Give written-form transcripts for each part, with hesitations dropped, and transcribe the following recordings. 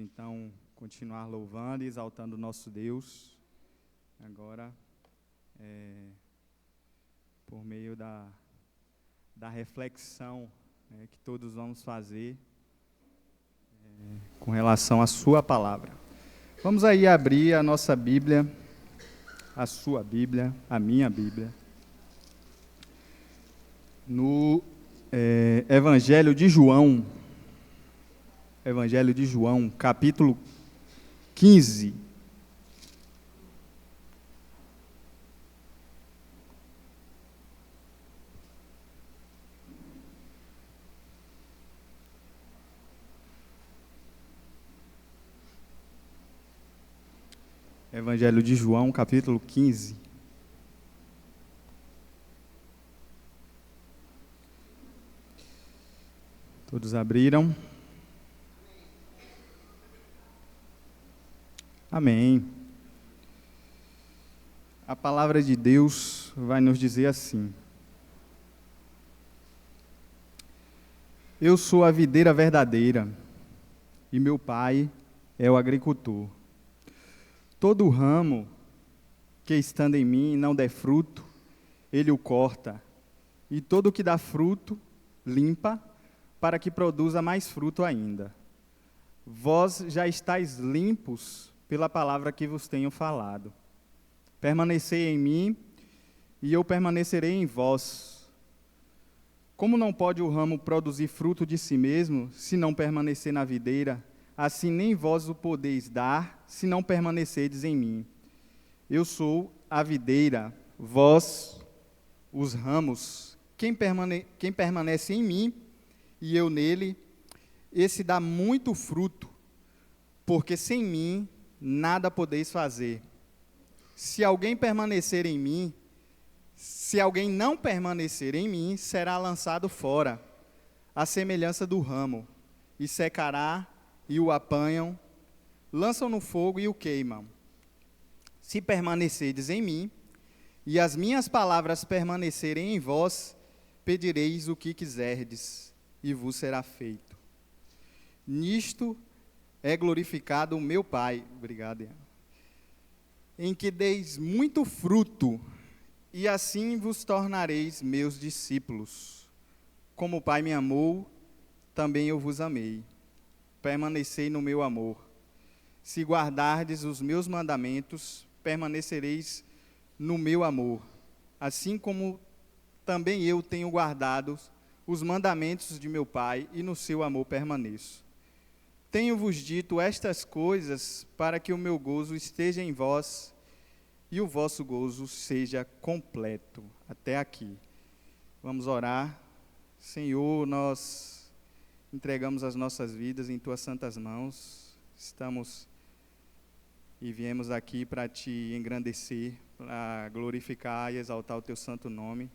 então continuar louvando e exaltando o nosso Deus, agora, por meio da reflexão, que todos vamos fazer com relação à sua palavra. Vamos aí abrir a nossa Bíblia, a sua Bíblia, a minha Bíblia, no Evangelho de João, capítulo 15. Evangelho de João, capítulo 15. Todos abriram? Amém. A palavra de Deus vai nos dizer assim: Eu sou a videira verdadeira, e meu pai é o agricultor. Todo ramo que estando em mim não der fruto, ele o corta, e todo o que dá fruto, limpa, para que produza mais fruto ainda. Vós já estáis limpos pela palavra que vos tenho falado. Permanecei em mim, e eu permanecerei em vós. Como não pode o ramo produzir fruto de si mesmo, se não permanecer na videira, assim nem vós o podeis dar, se não permanecerdes em mim. Eu sou a videira, vós os ramos. Quem permanece em mim e eu nele, esse dá muito fruto, porque sem mim nada podeis fazer. Se alguém permanecer em mim, se alguém não permanecer em mim, será lançado fora, à semelhança do ramo, e secará, e o apanham, lançam no fogo e o queimam. Se permanecerdes em mim, e as minhas palavras permanecerem em vós, pedireis o que quiserdes, e vos será feito. Nisto é glorificado o meu Pai, obrigado, Ian, em que deis muito fruto, e assim vos tornareis meus discípulos. Como o Pai me amou, também eu vos amei. Permanecei no meu amor. Se guardardes os meus mandamentos, permanecereis no meu amor, assim como também eu tenho guardado os mandamentos de meu Pai, e no seu amor permaneço. Tenho-vos dito estas coisas para que o meu gozo esteja em vós e o vosso gozo seja completo. Até aqui. Vamos orar. Senhor, nós entregamos as nossas vidas em tuas santas mãos. Estamos e viemos aqui para te engrandecer, para glorificar e exaltar o teu santo nome.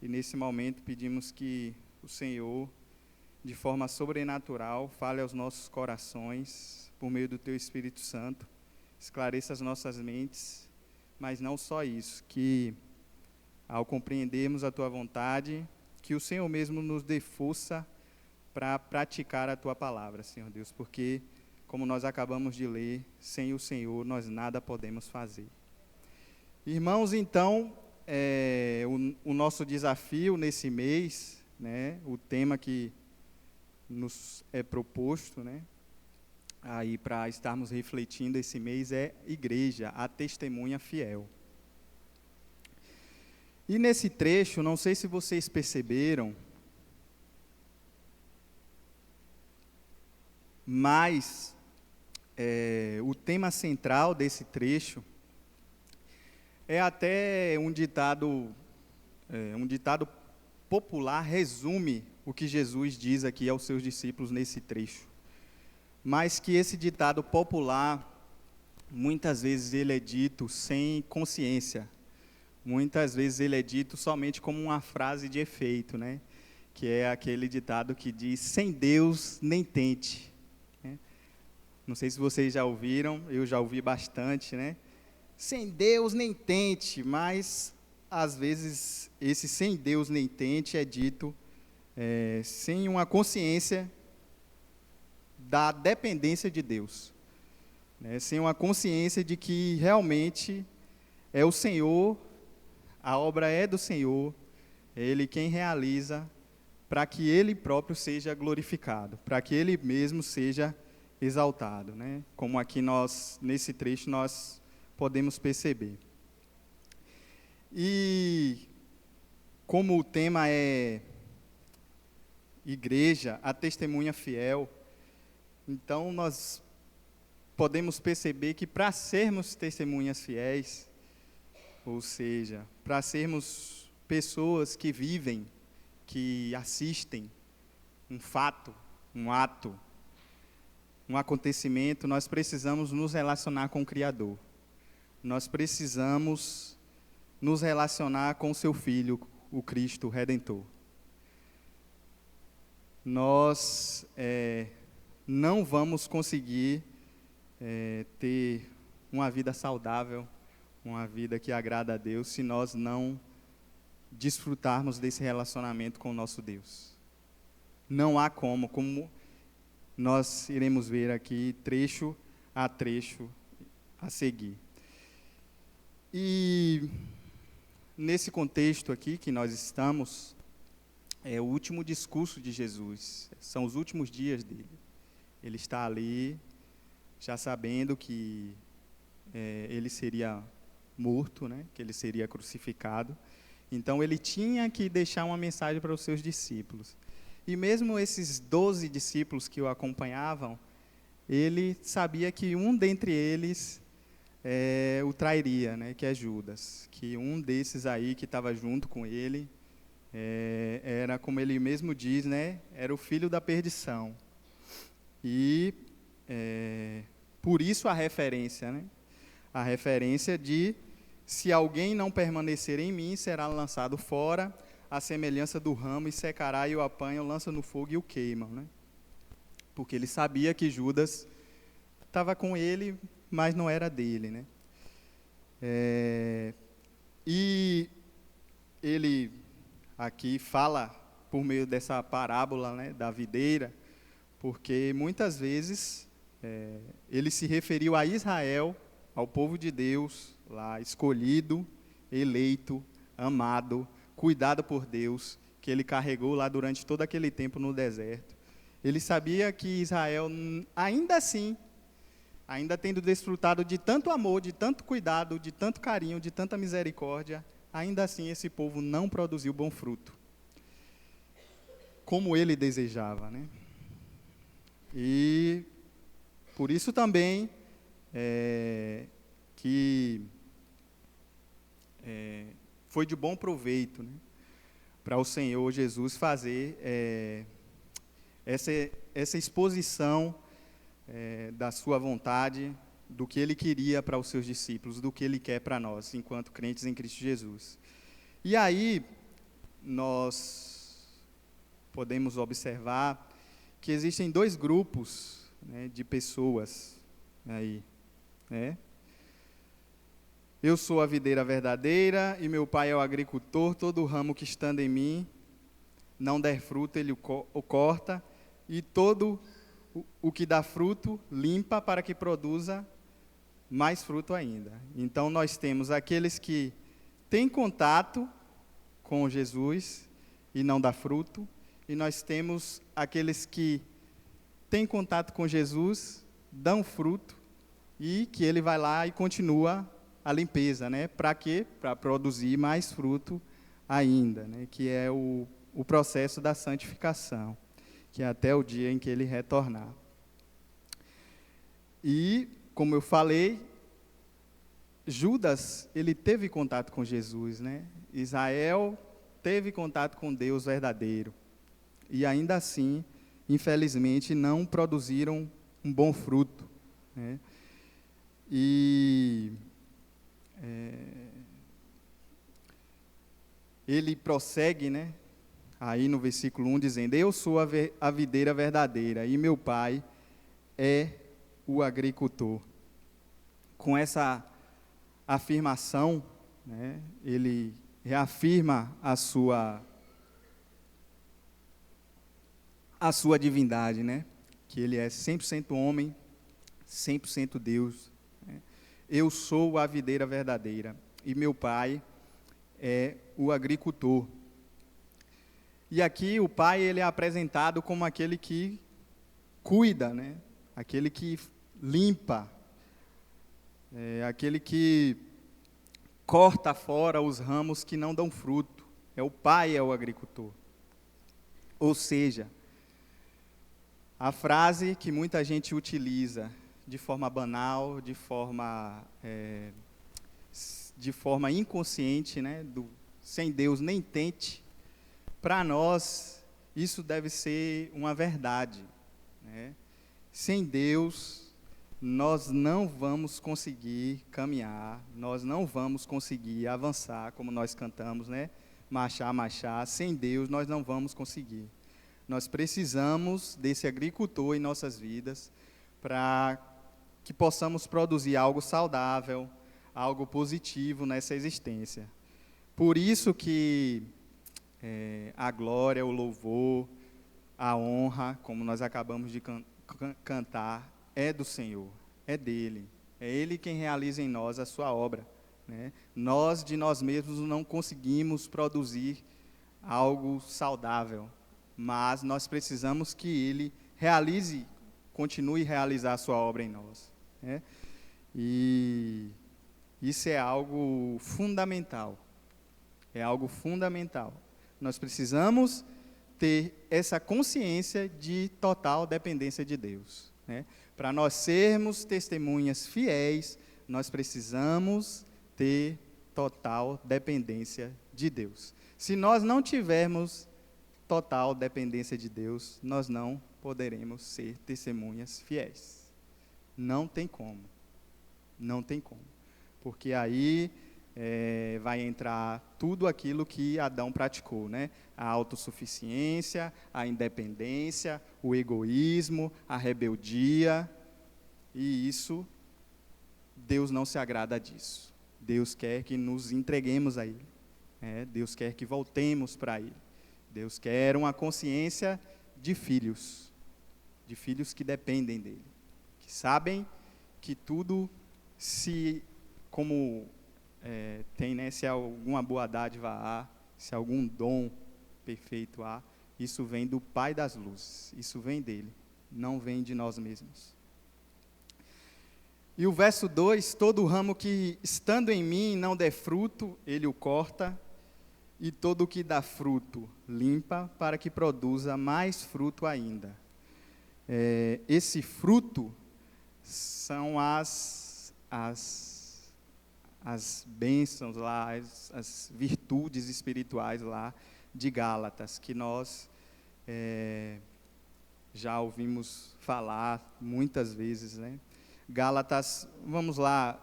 E nesse momento pedimos que o Senhor, de forma sobrenatural, fale aos nossos corações, por meio do teu Espírito Santo, esclareça as nossas mentes, mas não só isso, que ao compreendermos a tua vontade, que o Senhor mesmo nos dê força para praticar a tua palavra, Senhor Deus, porque, como nós acabamos de ler, sem o Senhor nós nada podemos fazer. Irmãos, então, o nosso desafio nesse mês, o tema que nos é proposto, aí para estarmos refletindo esse mês é Igreja, a testemunha fiel. E nesse trecho, não sei se vocês perceberam, mas o tema central desse trecho é até um ditado popular, resume o que Jesus diz aqui aos seus discípulos nesse trecho. Mas que esse ditado popular, muitas vezes ele é dito sem consciência, muitas vezes ele é dito somente como uma frase de efeito, que é aquele ditado que diz, sem Deus nem tente. Não sei se vocês já ouviram, eu já ouvi bastante, sem Deus nem tente, mas às vezes esse sem Deus nem tente é dito sem uma consciência da dependência de Deus, né? Sem uma consciência de que realmente é o Senhor, a obra é do Senhor, é Ele quem realiza, para que Ele próprio seja glorificado, para que Ele mesmo seja exaltado, né? Como aqui nesse trecho, nós podemos perceber. E como o tema é igreja, a testemunha fiel, então nós podemos perceber que para sermos testemunhas fiéis, ou seja, para sermos pessoas que vivem, que assistem um fato, um ato, um acontecimento, nós precisamos nos relacionar com o Criador. Nós precisamos nos relacionar com o seu Filho, o Cristo Redentor. Nós não vamos conseguir ter uma vida saudável, uma vida que agrada a Deus, se nós não desfrutarmos desse relacionamento com o nosso Deus. Não há como nós iremos ver aqui trecho a trecho a seguir. E nesse contexto aqui que nós estamos, é o último discurso de Jesus, são os últimos dias dele. Ele está ali, já sabendo que ele seria morto, né, que ele seria crucificado. Então, ele tinha que deixar uma mensagem para os seus discípulos. E mesmo esses 12 discípulos que o acompanhavam, ele sabia que um dentre eles o trairia, né, que é Judas. Que um desses aí que estava junto com ele era, como ele mesmo diz, né, era o filho da perdição. E por isso a referência, né? A referência de: se alguém não permanecer em mim, será lançado fora, à semelhança do ramo, e secará, e o apanham, lança no fogo e o queimam, né? Porque ele sabia que Judas estava com ele, mas não era dele, né? E ele aqui fala por meio dessa parábola, né, da videira, porque muitas vezes ele se referiu a Israel, ao povo de Deus, lá escolhido, eleito, amado, cuidado por Deus, que ele carregou lá durante todo aquele tempo no deserto. Ele sabia que Israel, ainda assim, ainda tendo desfrutado de tanto amor, de tanto cuidado, de tanto carinho, de tanta misericórdia, ainda assim esse povo não produziu bom fruto, como ele desejava, né? E por isso também que foi de bom proveito, né, para o Senhor Jesus fazer essa exposição da sua vontade, do que Ele queria para os seus discípulos, do que Ele quer para nós, enquanto crentes em Cristo Jesus. E aí, nós podemos observar que existem dois grupos, né, de pessoas aí, né? Eu sou a videira verdadeira e meu pai é o agricultor. Todo ramo que estando em mim não der fruto, ele o corta, e todo o que dá fruto limpa, para que produza mais fruto ainda. Então nós temos aqueles que têm contato com Jesus e não dá fruto, e nós temos aqueles que têm contato com Jesus, dão fruto, e que ele vai lá e continua a limpeza, né? Para quê? Para produzir mais fruto ainda, né? Que é o processo da santificação, que é até o dia em que ele retornar. E, como eu falei, Judas, ele teve contato com Jesus, né? Israel teve contato com Deus verdadeiro. E ainda assim, infelizmente, não produziram um bom fruto, né? E ele prossegue, né, aí no versículo 1, dizendo: eu sou a videira verdadeira e meu pai é o agricultor. Com essa afirmação, né, ele reafirma a sua divindade, né? que ele é 100% homem, 100% Deus. Né? Eu sou a videira verdadeira e meu pai é o agricultor. E aqui o pai ele é apresentado como aquele que cuida, né? Aquele que limpa, aquele que corta fora os ramos que não dão fruto. O pai é o agricultor. Ou seja, a frase que muita gente utiliza de forma banal, de forma inconsciente, né? Sem Deus nem tente, para nós isso deve ser uma verdade. Né? Sem Deus, nós não vamos conseguir caminhar, nós não vamos conseguir avançar, como nós cantamos, né? Marchar, marchar. Sem Deus, nós não vamos conseguir. Nós precisamos desse agricultor em nossas vidas para que possamos produzir algo saudável, algo positivo nessa existência. Por isso que a glória, o louvor, a honra, como nós acabamos de cantar, é do Senhor, é dele. É ele quem realiza em nós a sua obra. Né? Nós, de nós mesmos, não conseguimos produzir algo saudável, mas nós precisamos que ele continue a realizar a sua obra em nós. Né? E isso é algo fundamental. É algo fundamental. Nós precisamos ter essa consciência de total dependência de Deus. Né? Para nós sermos testemunhas fiéis, nós precisamos ter total dependência de Deus. Se nós não tivermos total dependência de Deus, nós não poderemos ser testemunhas fiéis. Não tem como. Não tem como. Porque aí vai entrar tudo aquilo que Adão praticou, né? A autossuficiência, a independência, o egoísmo, a rebeldia, e isso, Deus não se agrada disso. Deus quer que nos entreguemos a Ele, Deus quer que voltemos para Ele. Deus quer uma consciência de filhos que dependem dEle, que sabem que tudo tem, né, se alguma boa dádiva há, se algum dom perfeito há, isso vem do Pai das luzes, isso vem dele, não vem de nós mesmos. E o verso 2, todo ramo que estando em mim não der fruto, ele o corta, e todo o que dá fruto limpa, para que produza mais fruto ainda. Esse fruto são as bênçãos lá, as virtudes espirituais lá de Gálatas, que nós já ouvimos falar muitas vezes, né? Gálatas, vamos lá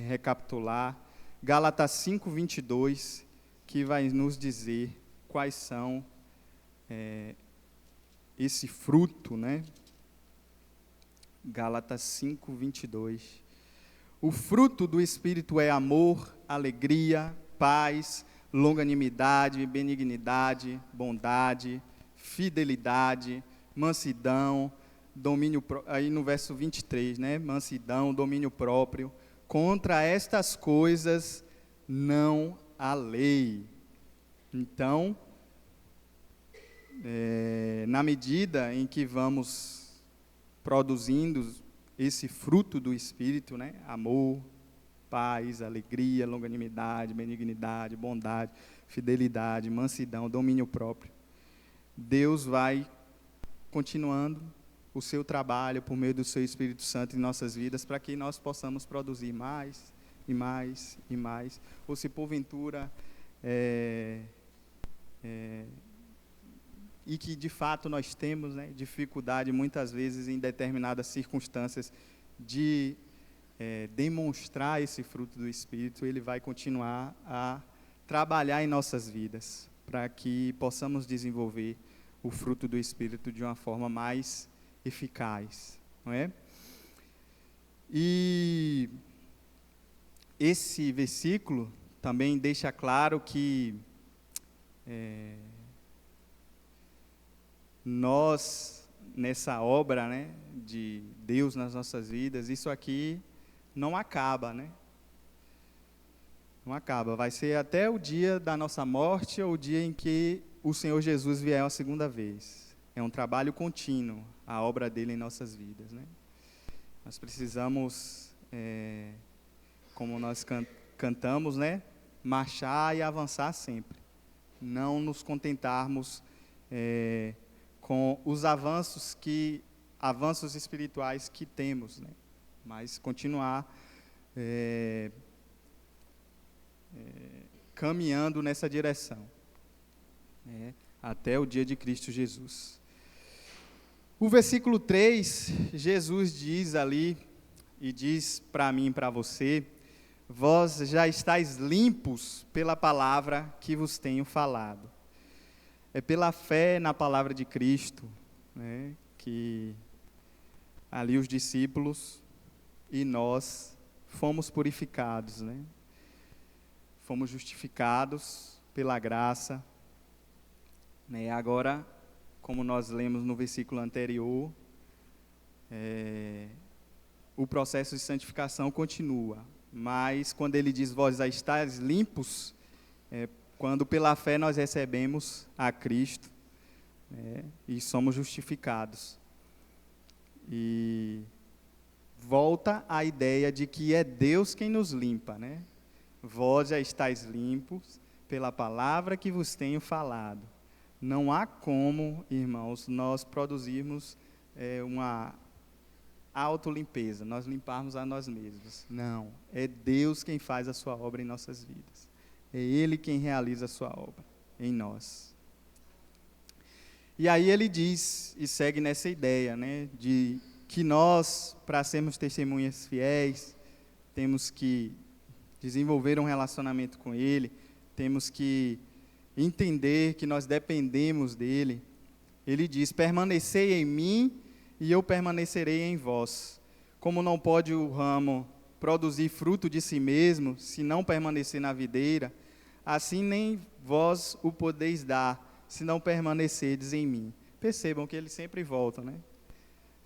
recapitular, Gálatas 5:22, que vai nos dizer quais são esse fruto, né? Gálatas 5:22. O fruto do Espírito é amor, alegria, paz, longanimidade, benignidade, bondade, fidelidade, mansidão, domínio próprio. Aí no verso 23, né? Mansidão, domínio próprio. Contra estas coisas não há lei. Então, na medida em que vamos produzindo esse fruto do Espírito, né? Amor, paz, alegria, longanimidade, benignidade, bondade, fidelidade, mansidão, domínio próprio. Deus vai continuando o seu trabalho por meio do seu Espírito Santo em nossas vidas, para que nós possamos produzir mais e mais e mais. Ou se porventura e que de fato nós temos, né, dificuldade muitas vezes em determinadas circunstâncias de demonstrar esse fruto do Espírito, ele vai continuar a trabalhar em nossas vidas, para que possamos desenvolver o fruto do Espírito de uma forma mais eficaz, não é? E esse versículo também deixa claro que nós nessa obra, né, de Deus nas nossas vidas, isso aqui não acaba, né? Não acaba. Vai ser até o dia da nossa morte ou o dia em que o Senhor Jesus vier a segunda vez. É um trabalho contínuo, a obra dele em nossas vidas, né? Nós precisamos, como nós cantamos, né, marchar e avançar sempre. Não nos contentarmos com os avanços espirituais que temos, né? Mas continuar caminhando nessa direção, né? Até o dia de Cristo Jesus. O versículo 3, Jesus diz ali, e diz para mim e para você: vós já estáis limpos pela palavra que vos tenho falado. É pela fé na palavra de Cristo, né, que ali os discípulos e nós fomos purificados, né? Fomos justificados pela graça, né? Agora, como nós lemos no versículo anterior, o processo de santificação continua, mas quando ele diz vós já estáis limpos, quando pela fé nós recebemos a Cristo, e somos justificados. E volta a ideia de que é Deus quem nos limpa, né? Vós já estáis limpos pela palavra que vos tenho falado. Não há como, irmãos, nós produzirmos uma autolimpeza, nós limparmos a nós mesmos. Não, é Deus quem faz a sua obra em nossas vidas. É Ele quem realiza a sua obra em nós. E aí ele diz, e segue nessa ideia, né, de que nós, para sermos testemunhas fiéis, temos que desenvolver um relacionamento com Ele, temos que entender que nós dependemos dEle. Ele diz: permanecei em mim e eu permanecerei em vós. Como não pode o ramo produzir fruto de si mesmo, se não permanecer na videira, assim nem vós o podeis dar, se não permanecerdes em mim. Percebam que ele sempre volta, né?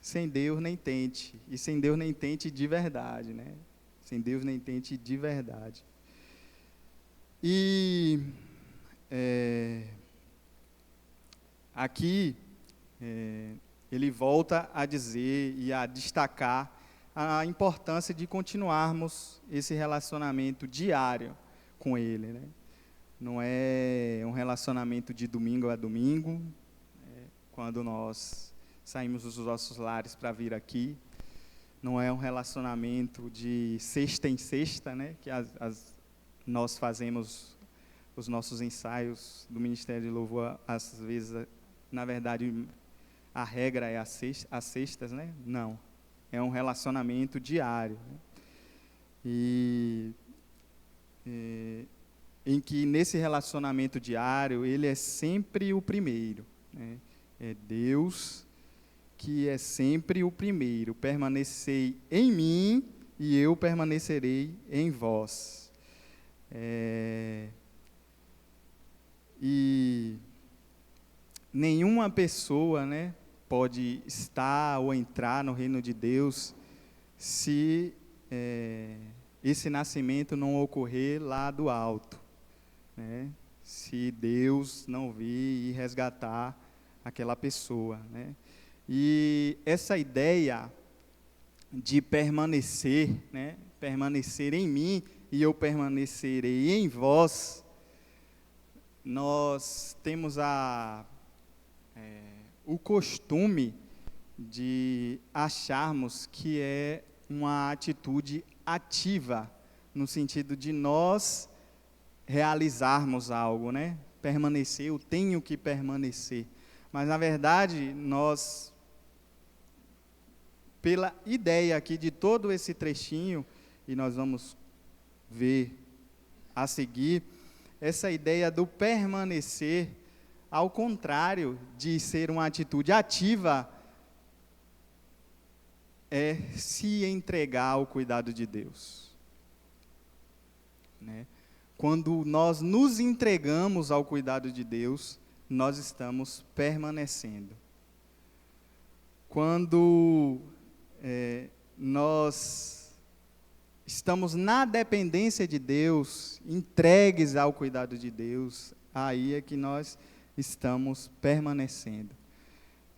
Sem Deus nem tente, e sem Deus nem tente de verdade, né? Sem Deus nem tente de verdade. E aqui ele volta a dizer e a destacar a importância de continuarmos esse relacionamento diário com Ele, né? Não é um relacionamento de domingo a domingo, quando nós saímos dos nossos lares para vir aqui. Não é um relacionamento de sexta em sexta, né? Que nós fazemos os nossos ensaios do Ministério de Louvor, às vezes, na verdade, a regra é as sextas, né? Não, é um relacionamento diário, né? Em que nesse relacionamento diário, ele é sempre o primeiro, né? É Deus que é sempre o primeiro. Permanecei em mim e eu permanecerei em vós. E nenhuma pessoa, né, pode estar ou entrar no reino de Deus se esse nascimento não ocorrer lá do alto, né? Se Deus não vir e resgatar aquela pessoa, né? E essa ideia de permanecer, né, permanecer em mim e eu permanecerei em vós, nós temos o costume de acharmos que é uma atitude ativa, no sentido de nós realizarmos algo, né? Permanecer, eu tenho que permanecer. Mas, na verdade, nós, pela ideia aqui de todo esse trechinho, e nós vamos ver a seguir, essa ideia do permanecer, ao contrário de ser uma atitude ativa, é se entregar ao cuidado de Deus, né? Quando nós nos entregamos ao cuidado de Deus, nós estamos permanecendo. quando nós estamos na dependência de Deus, entregues ao cuidado de Deus, aí é que nós estamos permanecendo.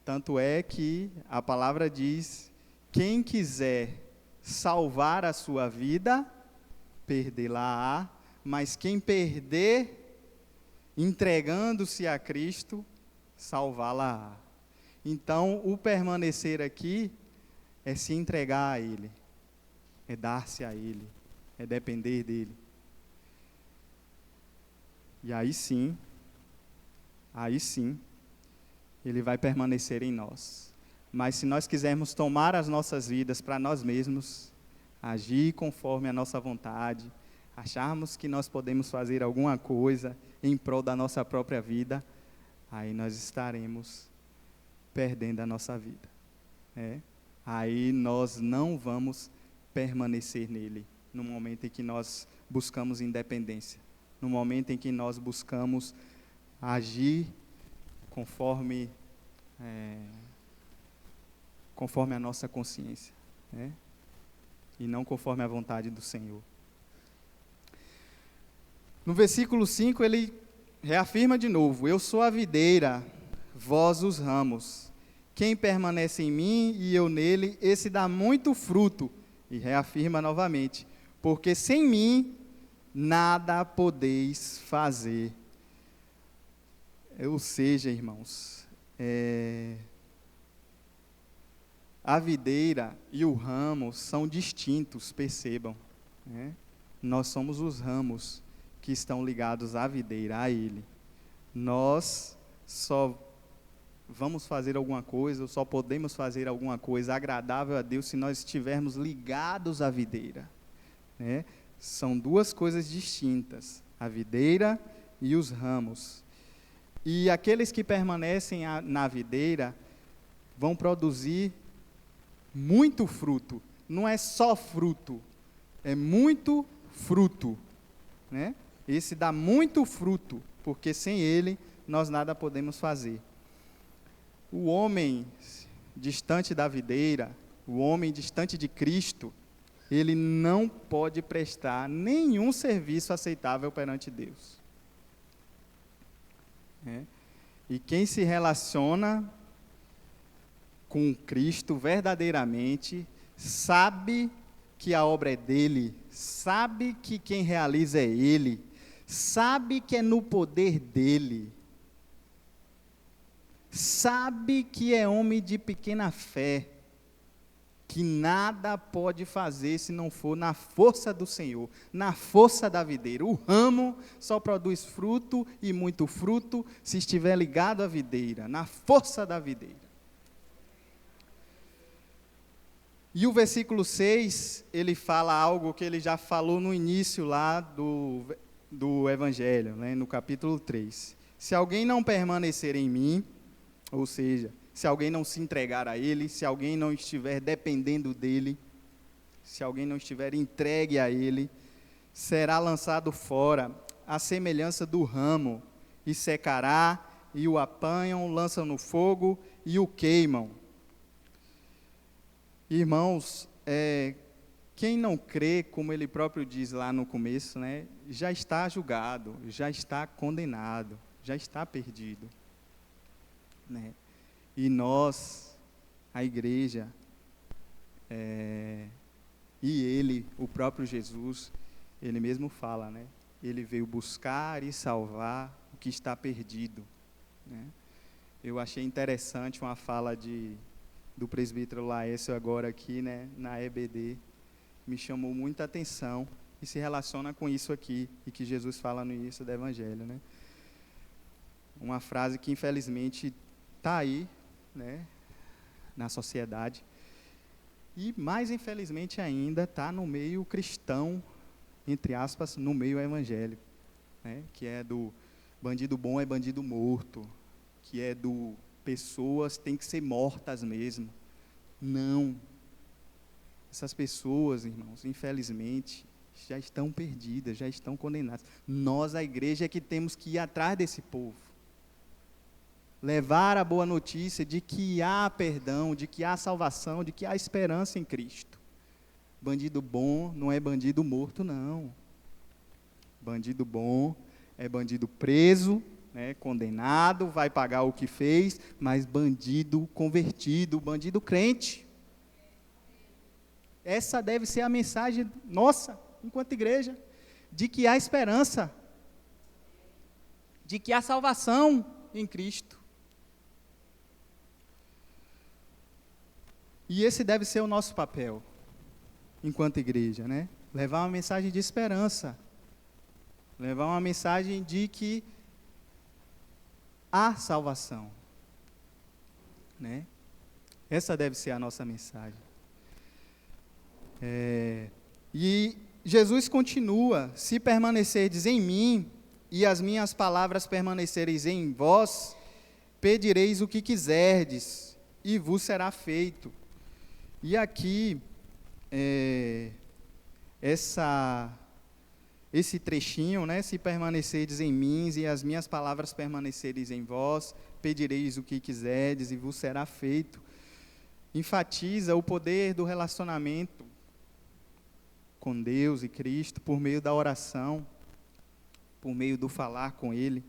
Tanto é que a palavra diz: quem quiser salvar a sua vida, perdê-la-á, mas quem perder, entregando-se a Cristo, salvá-la-á. Então, o permanecer aqui é se entregar a Ele, é dar-se a Ele, é depender dEle. E aí sim, Ele vai permanecer em nós. Mas se nós quisermos tomar as nossas vidas para nós mesmos, agir conforme a nossa vontade, acharmos que nós podemos fazer alguma coisa em prol da nossa própria vida, aí nós estaremos perdendo a nossa vida. Aí nós não vamos permanecer nele, no momento em que nós buscamos independência, no momento em que nós buscamos agir conforme a nossa consciência, e não conforme a vontade do Senhor. No versículo 5 ele reafirma de novo: eu sou a videira, vós os ramos. Quem permanece em mim e eu nele, esse dá muito fruto. E reafirma novamente: porque sem mim nada podeis fazer. Ou seja, irmãos, a videira e o ramo são distintos, percebam. Nós somos os ramos que estão ligados à videira, a Ele. Nós só vamos fazer alguma coisa, ou só podemos fazer alguma coisa agradável a Deus se nós estivermos ligados à videira. São duas coisas distintas, a videira e os ramos. E aqueles que permanecem na videira vão produzir muito fruto. Não é só fruto, é muito fruto. Esse dá muito fruto, porque sem ele nós nada podemos fazer. O homem distante da videira, o homem distante de Cristo, ele não pode prestar nenhum serviço aceitável perante Deus. E quem se relaciona com Cristo verdadeiramente, sabe que a obra é dele, sabe que quem realiza é ele, sabe que é no poder dele, sabe que é homem de pequena fé, que nada pode fazer se não for na força do Senhor, na força da videira. O ramo só produz fruto e muito fruto se estiver ligado à videira, na força da videira. E o versículo 6, ele fala algo que ele já falou no início lá do Evangelho, no capítulo 3. Se alguém não permanecer em mim, ou seja, se alguém não se entregar a Ele, se alguém não estiver dependendo dEle, se alguém não estiver entregue a Ele, será lançado fora, à semelhança do ramo, e secará, e o apanham, lançam no fogo, e o queimam. Irmãos, quem não crê, como ele próprio diz lá no começo, já está julgado, já está condenado, já está perdido. E nós, a igreja, e ele, o próprio Jesus, ele mesmo fala, ele veio buscar e salvar o que está perdido. Eu achei interessante uma fala do presbítero Laércio agora aqui, na EBD, me chamou muita atenção e se relaciona com isso aqui, e que Jesus fala no início do Evangelho. Uma frase que infelizmente está aí, na sociedade, e mais infelizmente ainda está no meio cristão, entre aspas, no meio evangélico, que é do bandido bom é bandido morto, que é do pessoas têm que ser mortas mesmo. Não. Essas pessoas, irmãos, infelizmente, já estão perdidas, já estão condenadas. Nós, a igreja, é que temos que ir atrás desse povo. levar a boa notícia de que há perdão, de que há salvação, de que há esperança em Cristo. Bandido bom não é bandido morto, não. Bandido bom é bandido preso, né, condenado, vai pagar o que fez, mas bandido convertido, bandido crente. Essa deve ser a mensagem nossa, enquanto igreja, de que há esperança, de que há salvação em Cristo. E esse deve ser o nosso papel, enquanto igreja, né? Levar uma mensagem de esperança, levar uma mensagem de que há salvação, né? Essa deve ser a nossa mensagem. E Jesus continua: se permanecerdes em mim e as minhas palavras permanecereis em vós, pedireis o que quiserdes e vos será feito. E aqui, esse trechinho, né, se permanecerdes em mim e as minhas palavras permanecereis em vós, pedireis o que quiserdes e vos será feito, enfatiza o poder do relacionamento com Deus e Cristo por meio da oração, por meio do falar com Ele,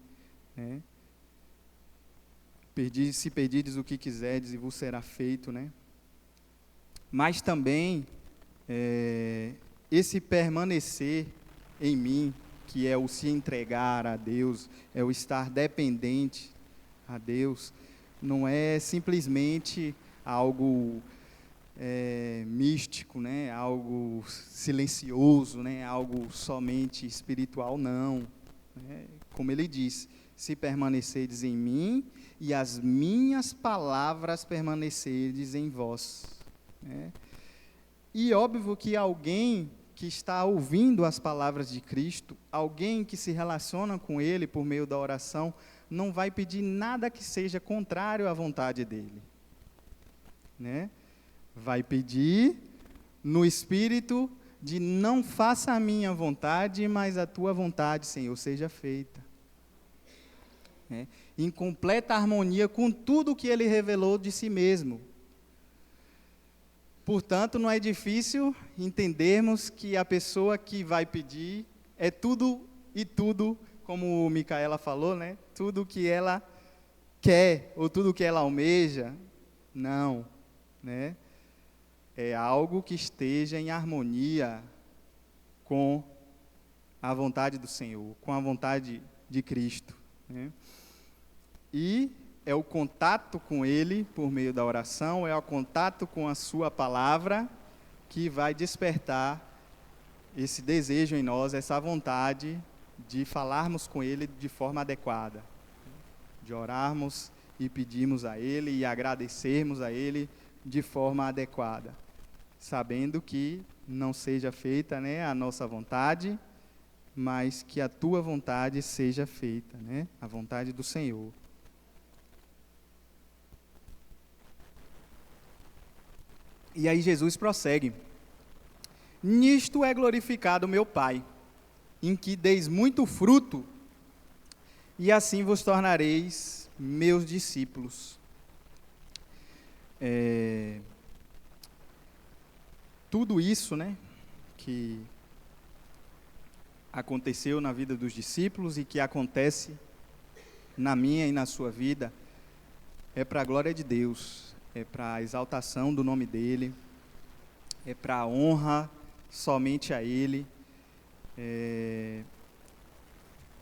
né? Se pedirdes o que quiserdes e vos será feito, né? Mas também esse permanecer em mim, que é o se entregar a Deus, é o estar dependente a Deus, não é simplesmente algo místico, né? Algo silencioso, né? Algo somente espiritual, não. Como ele diz: se permanecerdes em mim e as minhas palavras permanecerdes em vós. E óbvio que alguém que está ouvindo as palavras de Cristo, alguém que se relaciona com Ele por meio da oração, não vai pedir nada que seja contrário à vontade dEle, né? Vai pedir no espírito de: não faça a minha vontade, mas a tua vontade, Senhor, seja feita. Em completa harmonia com tudo que Ele revelou de si mesmo. Portanto, não é difícil entendermos que a pessoa que vai pedir é tudo e tudo, como Micaela falou, né? Tudo que ela quer ou tudo que ela almeja. Não, né? É algo que esteja em harmonia com a vontade do Senhor, com a vontade de Cristo, né? E é o contato com Ele por meio da oração, é o contato com a sua palavra que vai despertar esse desejo em nós, essa vontade de falarmos com Ele de forma adequada, de orarmos e pedirmos a Ele e agradecermos a Ele de forma adequada, sabendo que não seja feita, né, a nossa vontade, mas que a tua vontade seja feita, né, a vontade do Senhor. E aí Jesus prossegue: nisto é glorificado meu Pai, em que deis muito fruto, e assim vos tornareis meus discípulos. Tudo isso, né, que aconteceu na vida dos discípulos e que acontece na minha e na sua vida, é para a glória de Deus, é para a exaltação do nome dEle, é para a honra somente a Ele.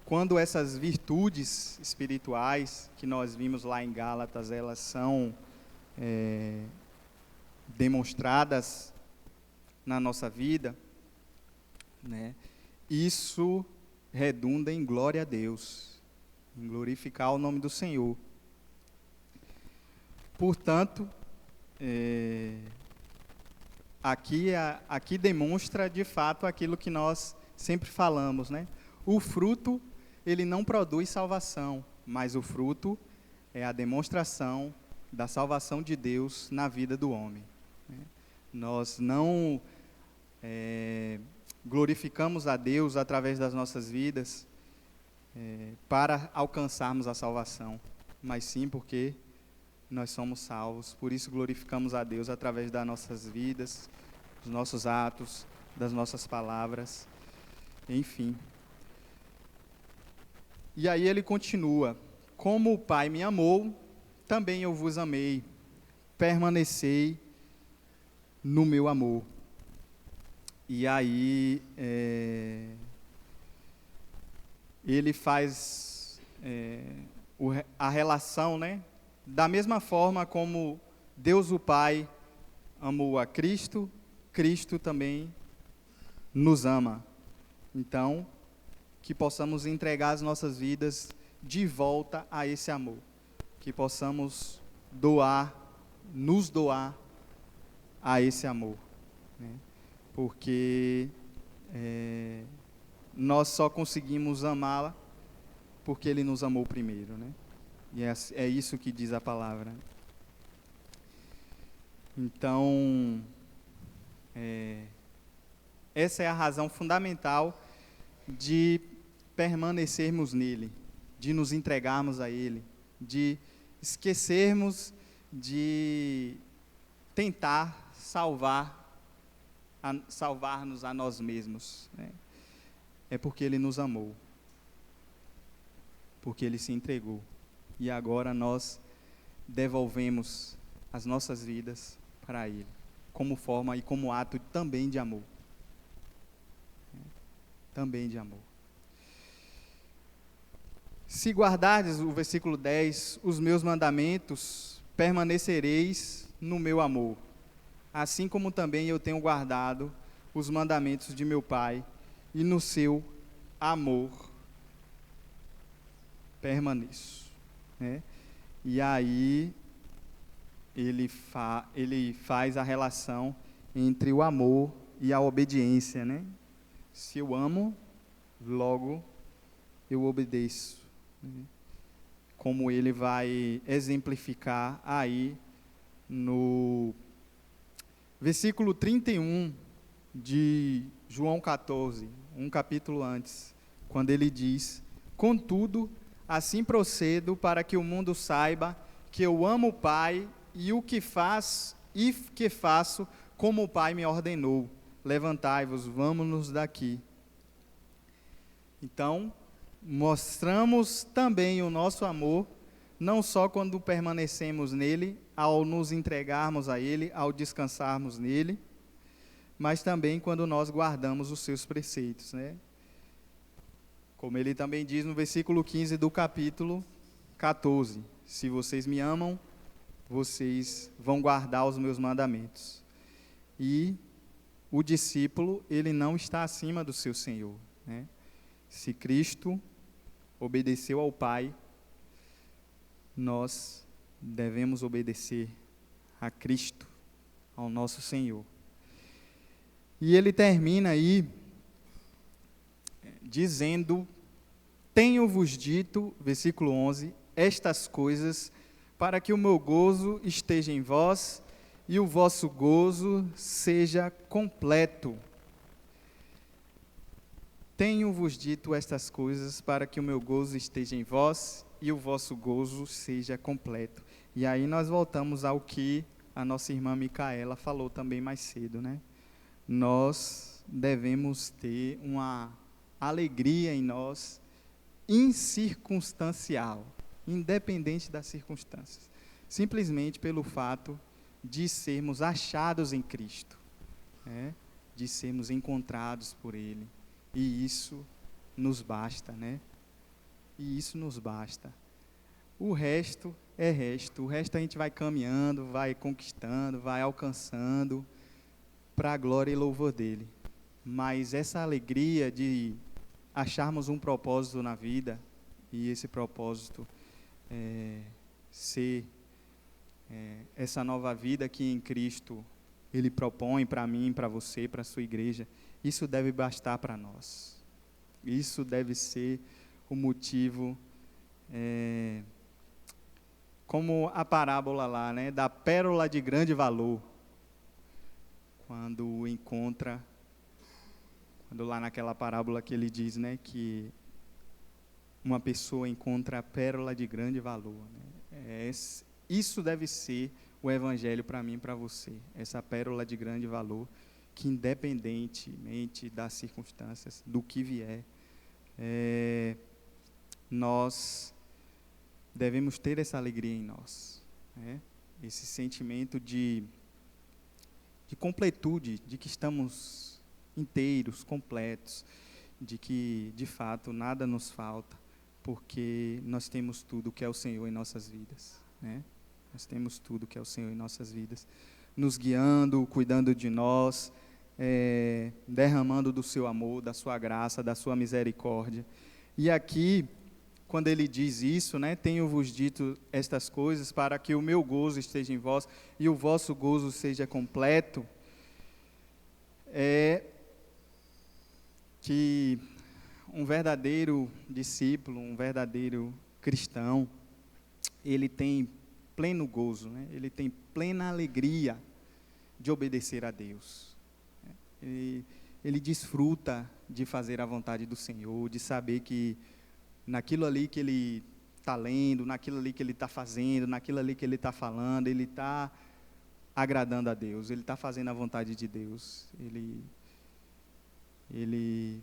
Quando essas virtudes espirituais que nós vimos lá em Gálatas, elas são demonstradas na nossa vida, né, isso redunda em glória a Deus, em glorificar o nome do Senhor. Portanto, aqui demonstra de fato aquilo que nós sempre falamos, né? O fruto, ele não produz salvação, mas o fruto é a demonstração da salvação de Deus na vida do homem, né? Nós não glorificamos a Deus através das nossas vidas para alcançarmos a salvação, mas sim porque nós somos salvos. Por isso glorificamos a Deus através das nossas vidas, dos nossos atos, das nossas palavras, enfim. E aí ele continua: como o Pai me amou, também eu vos amei. Permanecei no meu amor. E aí ele faz a relação, né? Da mesma forma como Deus o Pai amou a Cristo, Cristo também nos ama. Então, que possamos entregar as nossas vidas de volta a esse amor. Que possamos nos doar a esse amor. Né? Porque nós só conseguimos amá-la porque Ele nos amou primeiro. Né? E é isso que diz a palavra. Então, essa é a razão fundamental de permanecermos nele, de nos entregarmos a ele, de esquecermos de tentar salvar-nos a nós mesmos. Né? É porque ele nos amou, porque ele se entregou. E agora nós devolvemos as nossas vidas para ele, como forma e como ato também de amor. Também de amor. Se guardardes, o versículo 10, os meus mandamentos, permanecereis no meu amor, assim como também eu tenho guardado os mandamentos de meu Pai, e no seu amor permaneço. Né? E aí ele faz a relação entre o amor e a obediência, né? Se eu amo, logo eu obedeço. Como ele vai exemplificar aí no versículo 31 de João 14, um capítulo antes, quando ele diz: contudo, assim procedo para que o mundo saiba que eu amo o Pai e que faço como o Pai me ordenou. Levantai-vos, vamos-nos daqui. Então, mostramos também o nosso amor, não só quando permanecemos nele, ao nos entregarmos a ele, ao descansarmos nele, mas também quando nós guardamos os seus preceitos, né? Como ele também diz no versículo 15 do capítulo 14, se vocês me amam, vocês vão guardar os meus mandamentos. E o discípulo, ele não está acima do seu Senhor. Né? Se Cristo obedeceu ao Pai, nós devemos obedecer a Cristo, ao nosso Senhor. E ele termina aí dizendo: tenho-vos dito, versículo 11, estas coisas, para que o meu gozo esteja em vós e o vosso gozo seja completo. Tenho-vos dito estas coisas para que o meu gozo esteja em vós e o vosso gozo seja completo. E aí nós voltamos ao que a nossa irmã Micaela falou também mais cedo, né? Nós devemos ter uma alegria em nós incircunstancial, independente das circunstâncias. Simplesmente pelo fato de sermos achados em Cristo, né? De sermos encontrados por Ele. E isso nos basta, né? E isso nos basta. O resto é resto. O resto a gente vai caminhando, vai conquistando, vai alcançando para a glória e louvor dele. Mas essa alegria de acharmos um propósito na vida, e esse propósito ser essa nova vida que em Cristo Ele propõe para mim, para você, para a sua igreja, isso deve bastar para nós. Isso deve ser o motivo, como a parábola lá, né, da pérola de grande valor, quando lá naquela parábola que ele diz, né, que uma pessoa encontra a pérola de grande valor, né? Isso deve ser o evangelho para mim e para você, essa pérola de grande valor, que independentemente das circunstâncias, do que vier, nós devemos ter essa alegria em nós, né? Esse sentimento de completude, de que estamos inteiros, completos, de que, de fato, nada nos falta, porque nós temos tudo que é o Senhor em nossas vidas, né? Nós temos tudo que é o Senhor em nossas vidas, nos guiando, cuidando de nós, derramando do seu amor, da sua graça, da sua misericórdia. E aqui, quando ele diz isso, né, tenho-vos dito estas coisas para que o meu gozo esteja em vós e o vosso gozo seja completo, que um verdadeiro discípulo, um verdadeiro cristão, ele tem pleno gozo, né? Ele tem plena alegria de obedecer a Deus. Ele desfruta de fazer a vontade do Senhor, de saber que naquilo ali que ele está lendo, naquilo ali que ele está fazendo, naquilo ali que ele está falando, ele está agradando a Deus, ele está fazendo a vontade de Deus. Ele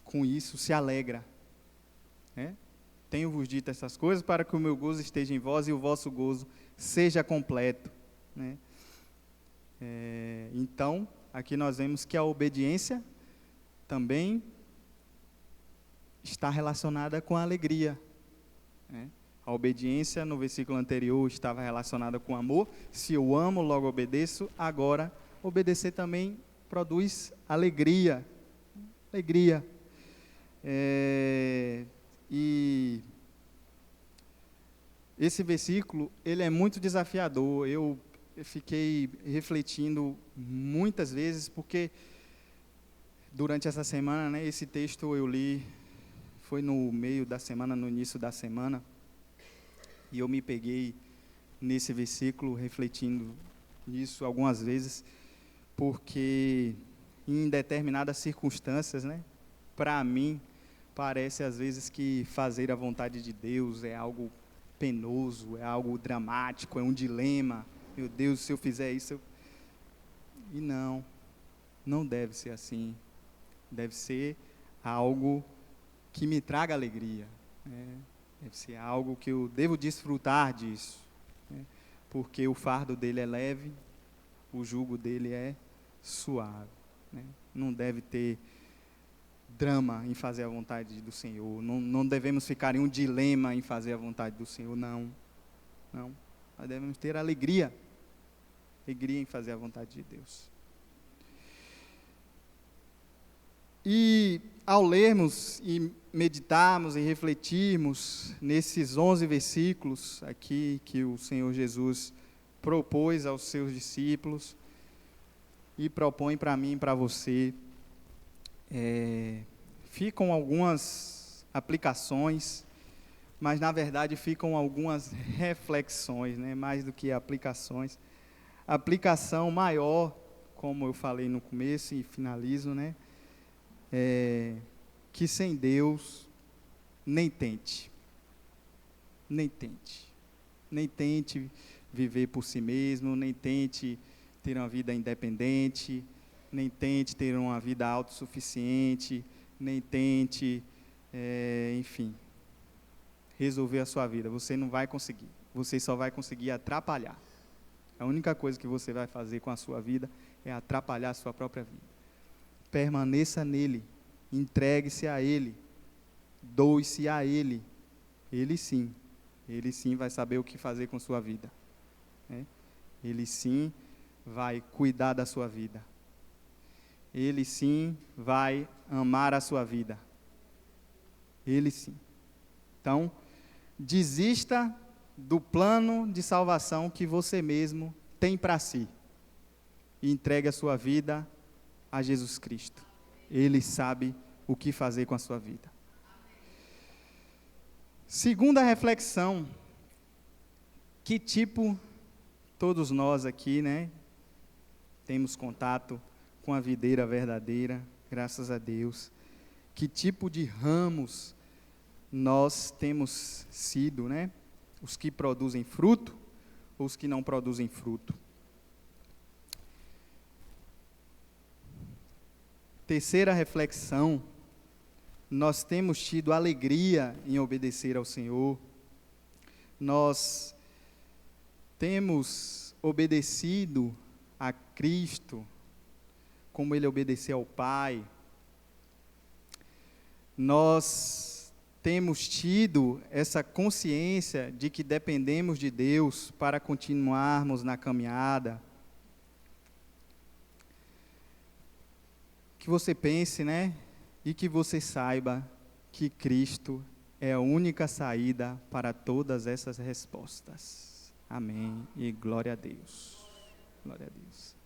com isso se alegra, né? Tenho-vos dito essas coisas para que o meu gozo esteja em vós e o vosso gozo seja completo, né? Então, aqui nós vemos que a obediência também está relacionada com a alegria, né? A obediência, no versículo anterior, estava relacionada com amor. Se eu amo, logo obedeço. Agora, obedecer também produz alegria. Alegria. E esse versículo, ele é muito desafiador. Eu fiquei refletindo muitas vezes, porque durante essa semana, né, esse texto eu li, foi no meio da semana, no início da semana, e eu me peguei nesse versículo, refletindo nisso algumas vezes, porque em determinadas circunstâncias, né, para mim, parece às vezes que fazer a vontade de Deus é algo penoso, é algo dramático, é um dilema. Meu Deus, se eu fizer isso... E não deve ser assim. Deve ser algo que me traga alegria, né? Deve ser algo que eu devo desfrutar disso, né? Porque o fardo dele é leve, o jugo dele é suave, né? Não deve ter drama em fazer a vontade do Senhor, não devemos ficar em um dilema em fazer a vontade do Senhor, não. Nós devemos ter alegria em fazer a vontade de Deus. E ao lermos e meditarmos e refletirmos nesses 11 versículos aqui que o Senhor Jesus propôs aos seus discípulos e propõe para mim e para você, ficam algumas aplicações, mas na verdade ficam algumas reflexões, né? Mais do que aplicações. A aplicação maior, como eu falei no começo e finalizo, né? Que sem Deus, nem tente viver por si mesmo, nem tente ter uma vida independente, nem tente ter uma vida autossuficiente, nem tente, enfim, resolver a sua vida. Você não vai conseguir, você só vai conseguir atrapalhar. A única coisa que você vai fazer com a sua vida é atrapalhar a sua própria vida. Permaneça nele, entregue-se a ele, doe-se a ele. Ele sim vai saber o que fazer com sua vida, né? Ele sim vai cuidar da sua vida. Ele sim vai amar a sua vida. Ele sim. Então, desista do plano de salvação que você mesmo tem para si e entregue a sua vida a Jesus Cristo. Ele sabe o que fazer com a sua vida. Segunda reflexão, que tipo, todos nós aqui, né, temos contato com a videira verdadeira, graças a Deus. Que tipo de ramos nós temos sido, né? Os que produzem fruto ou os que não produzem fruto? Terceira reflexão, nós temos tido alegria em obedecer ao Senhor. Nós temos obedecido a Cristo, como Ele obedeceu ao Pai. Nós temos tido essa consciência de que dependemos de Deus para continuarmos na caminhada. Que você pense, né? E que você saiba que Cristo é a única saída para todas essas respostas. Amém. E glória a Deus. Glória a Deus.